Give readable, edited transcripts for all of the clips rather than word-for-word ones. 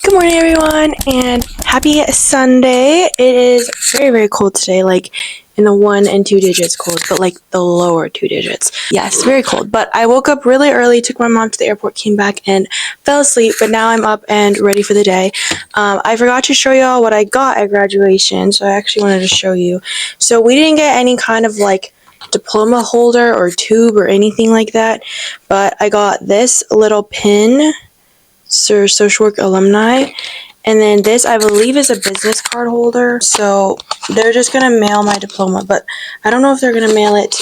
Good morning, everyone, and happy Sunday. It is very, very cold today, like in the 1 and 2 digits cold, but like the lower 2 digits. Yes, very cold. But I woke up really early, took my mom to the airport, came back, and fell asleep. But now I'm up and ready for the day. I forgot to show y'all what I got at graduation, so I actually wanted to show you. So we didn't get any kind of like diploma holder or tube or anything like that, but I got this little pin. Sir Social Work Alumni, and then this I believe is a business card holder, so they're just gonna mail my diploma, but I don't know if they're gonna mail it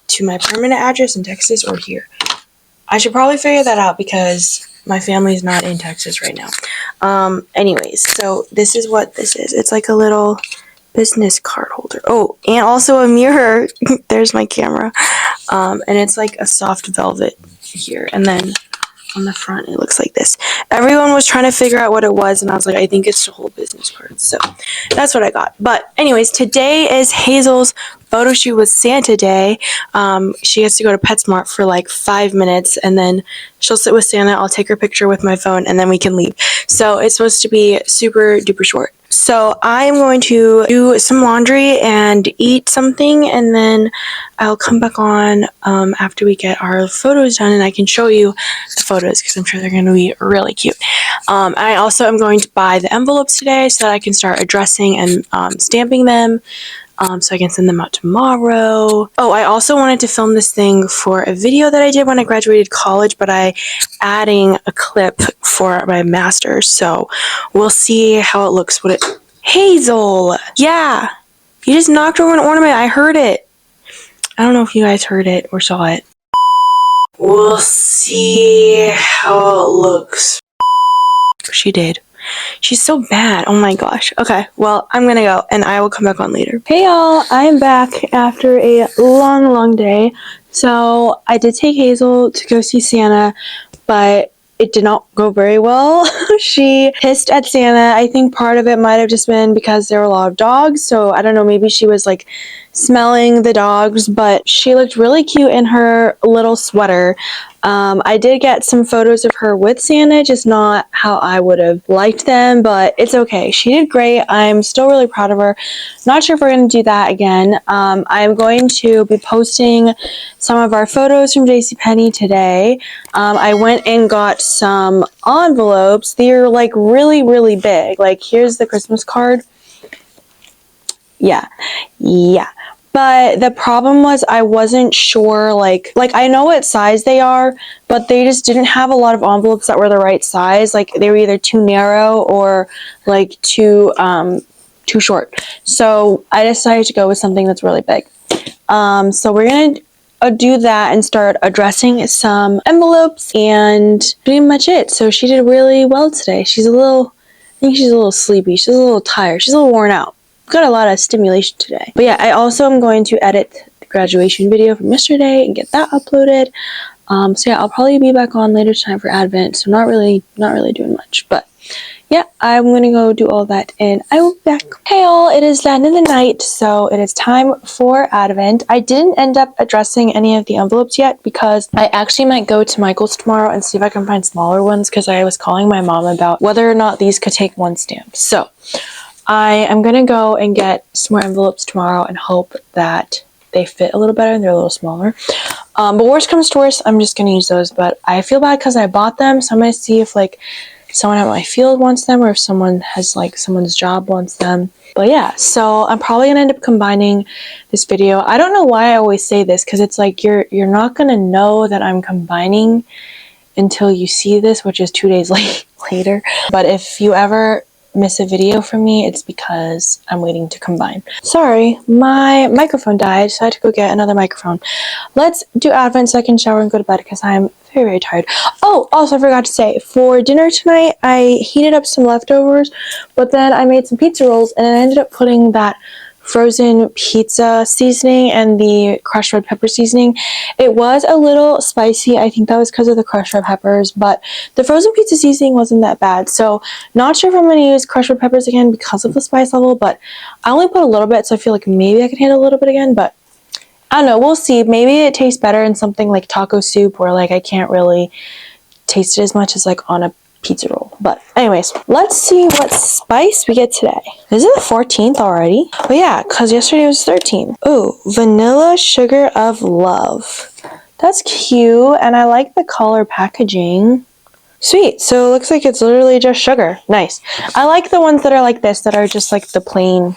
to my permanent address in Texas or here. I should probably figure that out because my family's not in Texas right now. Anyways, so this is what this is. It's like a little business card holder. Oh, and also a mirror. There's my camera. And it's like a soft velvet here, and then on the front it looks like this. Everyone was trying to figure out what it was, and I was like, I think it's the whole business card. So that's what I got. But anyways, today is Hazel's photo shoot with Santa Day. She has to go to PetSmart for like 5 minutes, and then she'll sit with Santa. I'll take her picture with my phone, and then we can leave. So it's supposed to be super duper short. So I'm going to do some laundry and eat something, and then I'll come back on after we get our photos done, and I can show you the photos because I'm sure they're going to be really cute. I also am going to buy the envelopes today so that I can start addressing and stamping them. So I can send them out tomorrow. Oh, I also wanted to film this thing for a video that I did when I graduated college, but I adding a clip for my master's. So we'll see how it looks. Hazel! Yeah! You just knocked over an ornament. I heard it. I don't know if you guys heard it or saw it. We'll see how it looks. She did. She's so bad. Oh my gosh. Okay, well, I'm gonna go, and I will come back on later. Hey y'all, I'm back after a long day. So I did take Hazel to go see Santa, but it did not go very well. She hissed at Santa. I think part of it might have just been because there were a lot of dogs, so I don't know, maybe she was like smelling the dogs, but she looked really cute in her little sweater. I did get some photos of her with Santa, just not how I would have liked them, but it's okay. She did great. I'm still really proud of her. Not sure if we're going to do that again. I'm going to be posting some of our photos from JCPenney today. I went and got some envelopes. They're like really big. Like, here's the Christmas card. Yeah. But the problem was I wasn't sure, like I know what size they are, but they just didn't have a lot of envelopes that were the right size. Like, they were either too narrow or like too short. So I decided to go with something that's really big. So we're gonna do that and start addressing some envelopes, and pretty much it. So she did really well today. I think she's a little sleepy. She's a little tired. She's a little worn out. Got a lot of stimulation today. But yeah, I also am going to edit the graduation video from yesterday and get that uploaded. So yeah, I'll probably be back on later tonight for Advent. So not really doing much, but yeah, I'm gonna go do all that and I will be back. Hey all, it is the end of the night, so it is time for Advent. I didn't end up addressing any of the envelopes yet because I actually might go to Michael's tomorrow and see if I can find smaller ones, because I was calling my mom about whether or not these could take one stamp. So I am going to go and get some more envelopes tomorrow and hope that they fit a little better and they're a little smaller. But worst comes to worst, I'm just going to use those. But I feel bad because I bought them, so I'm going to see if like someone at my field wants them, or if someone has like someone's job wants them. But yeah, so I'm probably going to end up combining this video. I don't know why I always say this, because it's like you're not going to know that I'm combining until you see this, which is 2 days later. But if you ever miss a video from me, it's because I'm waiting to combine. Sorry, my microphone died, so I had to go get another microphone. Let's do Advent so I can shower and go to bed because I'm very tired. Oh, also I forgot to say, for dinner tonight, I heated up some leftovers, but then I made some pizza rolls, and I ended up putting that frozen pizza seasoning and the crushed red pepper seasoning. It was a little spicy. I think that was because of the crushed red peppers, but the frozen pizza seasoning wasn't that bad. So not sure if I'm going to use crushed red peppers again because of the spice level, but I only put a little bit, so I feel like maybe I can handle a little bit again, but I don't know. We'll see. Maybe it tastes better in something like taco soup, where like I can't really taste it as much as like on a pizza roll. But anyways, let's see what spice we get today. Is it the 14th already? Oh yeah, because yesterday was 13. Oh, vanilla sugar of love. That's cute, and I like the color packaging. Sweet, so it looks like it's literally just sugar. Nice. I like the ones that are like this, that are just like the plain.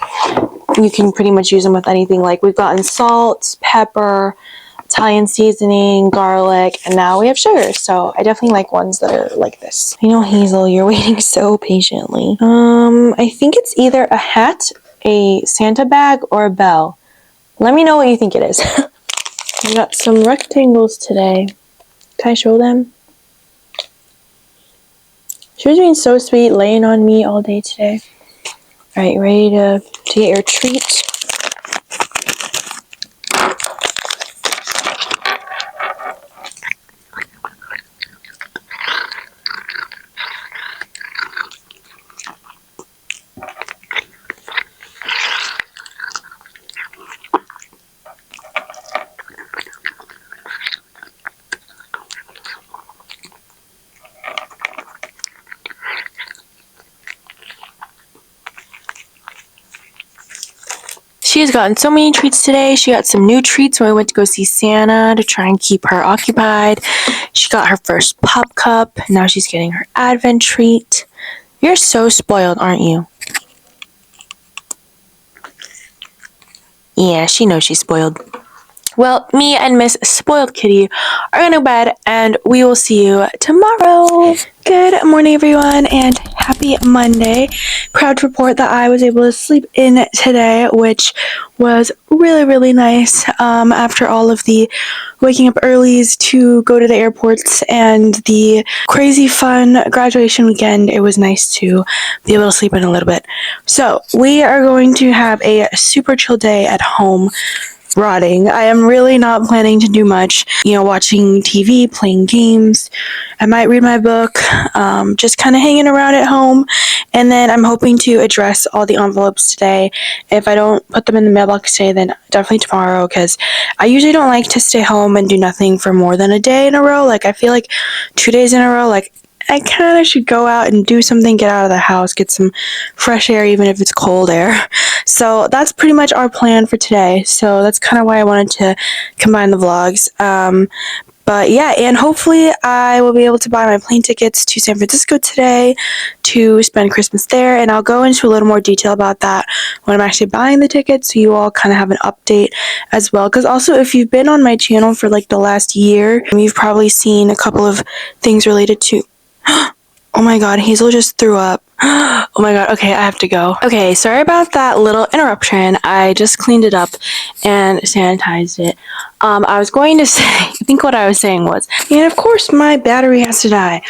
You can pretty much use them with anything. Like we've gotten salt, pepper, Italian seasoning, garlic, and now we have sugar. So I definitely like ones that are like this. I know, Hazel, you're waiting so patiently. I think it's either a hat, a Santa bag, or a bell. Let me know what you think it is. I got some rectangles today. Can I show them? She was being so sweet, laying on me all day today. All right, ready to get your treat? She has gotten so many treats today. She got some new treats when we went to go see Santa to try and keep her occupied. She got her first pop cup. Now she's getting her Advent treat. You're so spoiled, aren't you? Yeah, she knows she's spoiled. Well, me and Miss Spoiled Kitty are going to bed, and we will see you tomorrow. Good morning, everyone, and happy Monday. Proud to report that I was able to sleep in today, which was really, really nice after all of the waking up earlies to go to the airports and the crazy fun graduation weekend. It was nice to be able to sleep in a little bit. So we are going to have a super chill day at home. Rotting. I am really not planning to do much, watching TV, playing games. I might read my book, just kind of hanging around at home. And then I'm hoping to address all the envelopes today. If I don't put them in the mailbox today, then definitely tomorrow, because I usually don't like to stay home and do nothing for more than a day in a row. Like, I feel like 2 days in a row, like, I kind of should go out and do something, get out of the house, get some fresh air, even if it's cold air. So that's pretty much our plan for today. So that's kind of why I wanted to combine the vlogs. But yeah, and hopefully I will be able to buy my plane tickets to San Francisco today to spend Christmas there. And I'll go into a little more detail about that when I'm actually buying the tickets, so you all kind of have an update as well. Because also, if you've been on my channel for like the last year, you've probably seen a couple of things related to... Oh my god, Hazel just threw up. Oh my god, okay, I have to go. Okay, sorry about that little interruption. I just cleaned it up and sanitized it. I was going to say, I think what I was saying was, and of course my battery has to die.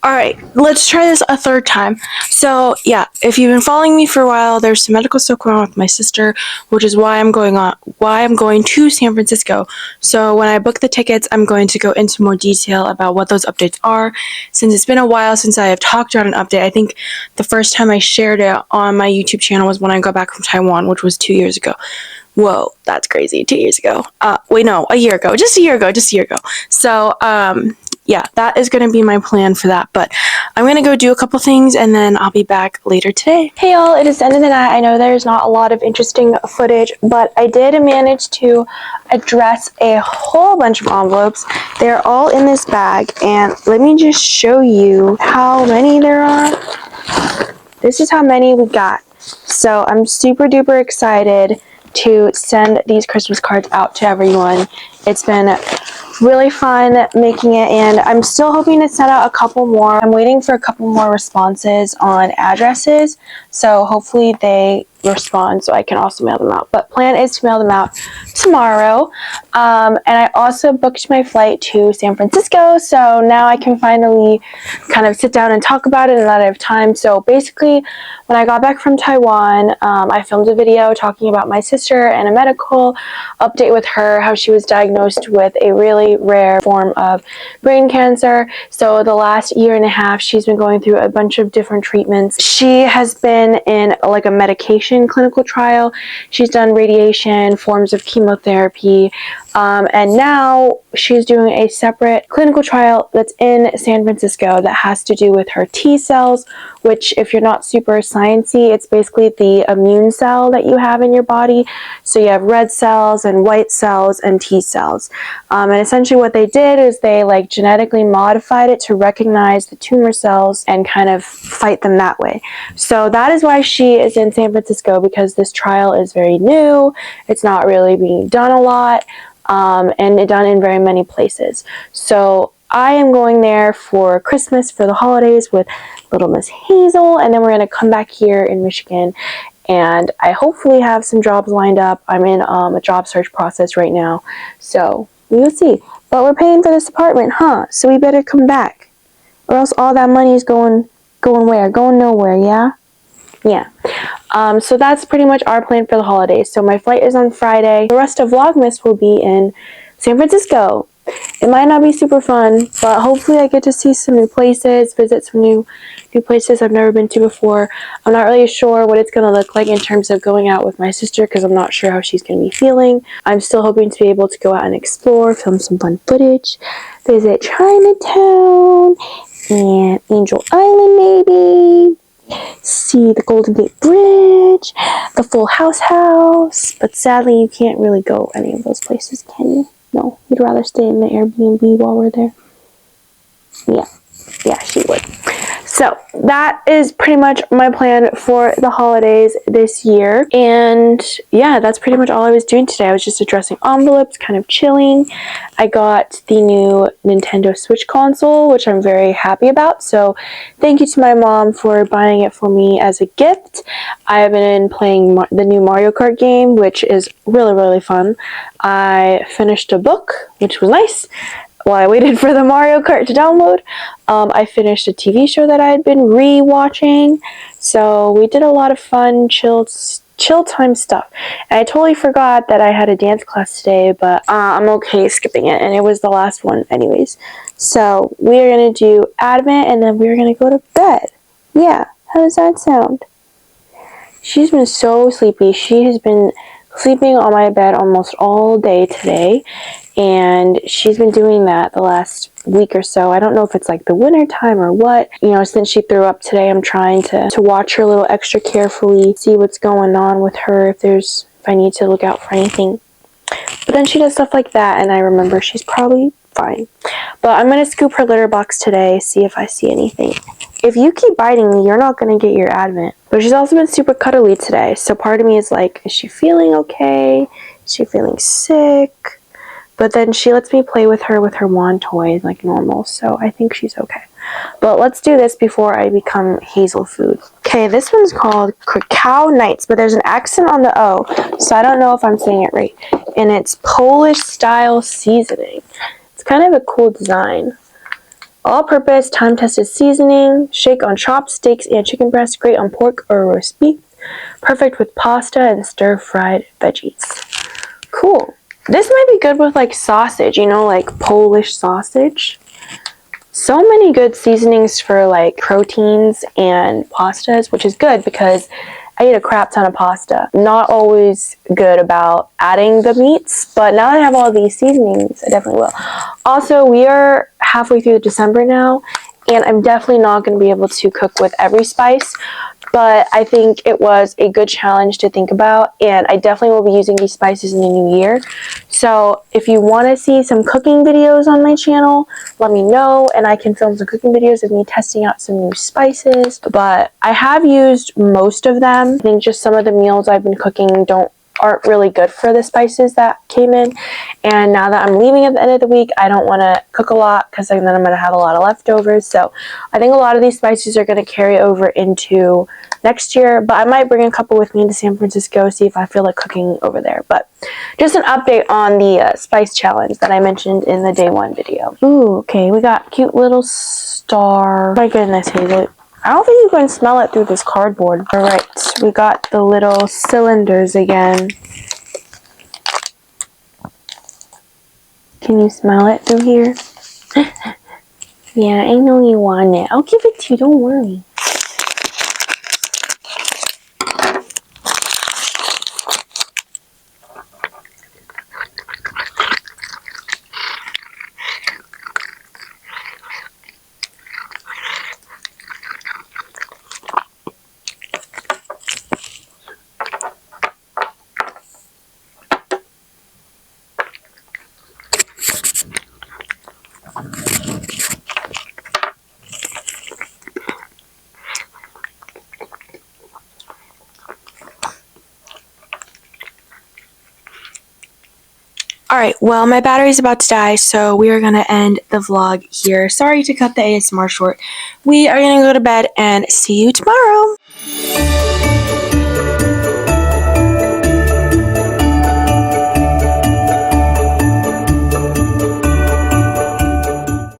Alright, let's try this a third time. So, yeah, if you've been following me for a while, there's some medical stuff going on with my sister, which is why I'm going to San Francisco. So when I book the tickets, I'm going to go into more detail about what those updates are. Since it's been a while since I have talked about an update, I think the first time I shared it on my YouTube channel was when I got back from Taiwan, which was 2 years ago. Whoa, that's crazy. 2 years ago. Wait, no, a year ago. Just a year ago. So, yeah, that is going to be my plan for that. But I'm going to go do a couple things, and then I'll be back later today. Hey, y'all, it is the end of the night. I know there's not a lot of interesting footage, but I did manage to address a whole bunch of envelopes. They're all in this bag, and let me just show you how many there are. This is how many we got. So I'm super duper excited to send these Christmas cards out to everyone. It's been really fun making it, and I'm still hoping to send out a couple more. I'm waiting for a couple more responses on addresses, so hopefully they respond so I can also mail them out. But plan is to mail them out tomorrow. And I also booked my flight to San Francisco, so now I can finally kind of sit down and talk about it, and that I have time. So basically, when I got back from Taiwan, I filmed a video talking about my sister and a medical update with her, how she was diagnosed with a really rare form of brain cancer. So the last year and a half, she's been going through a bunch of different treatments. She has been in like a medication radiation clinical trial. She's done radiation, forms of chemotherapy, and now she's doing a separate clinical trial that's in San Francisco that has to do with her T cells, which, if you're not super sciencey, it's basically the immune cell that you have in your body. So you have red cells and white cells and T cells. And essentially what they did is they like genetically modified it to recognize the tumor cells and kind of fight them that way. So that is why she is in San Francisco, because this trial is very new. It's not really being done a lot, and it's done in very many places. So I am going there for Christmas, for the holidays, with little Miss Hazel, and then we're going to come back here in Michigan, and I hopefully have some jobs lined up. I'm in a job search process right now, so we will see. But we're paying for this apartment, huh? So we better come back, or else all that money is going where? Going nowhere, yeah? Yeah. So that's pretty much our plan for the holidays. So my flight is on Friday. The rest of Vlogmas will be in San Francisco. It might not be super fun, but hopefully I get to see some new places, visit some new places I've never been to before. I'm not really sure what it's going to look like in terms of going out with my sister, because I'm not sure how she's going to be feeling. I'm still hoping to be able to go out and explore, film some fun footage, visit Chinatown and Angel Island maybe, see the Golden Gate Bridge, the Full House, but sadly you can't really go any of those places, can you? No, you'd rather stay in the Airbnb while we're there. Yeah, she would. So that is pretty much my plan for the holidays this year. And yeah, that's pretty much all I was doing today. I was just addressing envelopes, kind of chilling. I got the new Nintendo Switch console, which I'm very happy about. So thank you to my mom for buying it for me as a gift. I have been playing the new Mario Kart game, which is really, really fun. I finished a book, which was nice, while I waited for the Mario Kart to download. I finished a TV show that I had been re-watching. So we did a lot of fun, chill time stuff. And I totally forgot that I had a dance class today, but I'm okay skipping it. And it was the last one anyways. So we are going to do Advent, and then we're going to go to bed. Yeah, how does that sound? She's been so sleepy. She has been sleeping on my bed almost all day today, and she's been doing that the last week or so. I don't know if it's like the winter time or what. You know, since she threw up today, I'm trying to watch her a little extra carefully, see what's going on with her, if I need to look out for anything. But then she does stuff like that, and I remember she's probably fine. But I'm going to scoop her litter box today, see if I see anything. If you keep biting me, you're not going to get your Advent. But she's also been super cuddly today, so part of me is like, is she feeling okay? Is she feeling sick? But then she lets me play with her wand toys like normal, so I think she's okay. But let's do this before I become Hazel food. Okay, this one's called Cacao Nights, but there's an accent on the O, so I don't know if I'm saying it right. And it's Polish style seasoning. It's kind of a cool design. All-purpose, time-tested seasoning. Shake on chopped steaks and chicken breast. Great on pork or roast beef. Perfect with pasta and stir-fried veggies. Cool. This might be good with like sausage, you know, like Polish sausage. So many good seasonings for like proteins and pastas, which is good because I eat a crap ton of pasta. Not always good about adding the meats, but now that I have all these seasonings, I definitely will. Also, we are halfway through December now, and I'm definitely not going to be able to cook with every spice, but I think it was a good challenge to think about, and I definitely will be using these spices in the new year. So if you want to see some cooking videos on my channel, let me know, and I can film some cooking videos of me testing out some new spices. But I have used most of them. I think just some of the meals I've been cooking aren't really good for the spices that came in, and now that I'm leaving at the end of the week, I don't want to cook a lot because then I'm going to have a lot of leftovers. So I think a lot of these spices are going to carry over into next year, but I might bring a couple with me to San Francisco, see if I feel like cooking over there. But just an update on the spice challenge that I mentioned in the day one video. Ooh, okay, we got cute little star. My goodness, Hazel. I don't think you can smell it through this cardboard. Alright, we got the little cylinders again. Can you smell it through here? Yeah, I know you want it. I'll give it to you, don't worry. Alright, well, my battery's about to die, so we are going to end the vlog here. Sorry to cut the ASMR short. We are going to go to bed and see you tomorrow.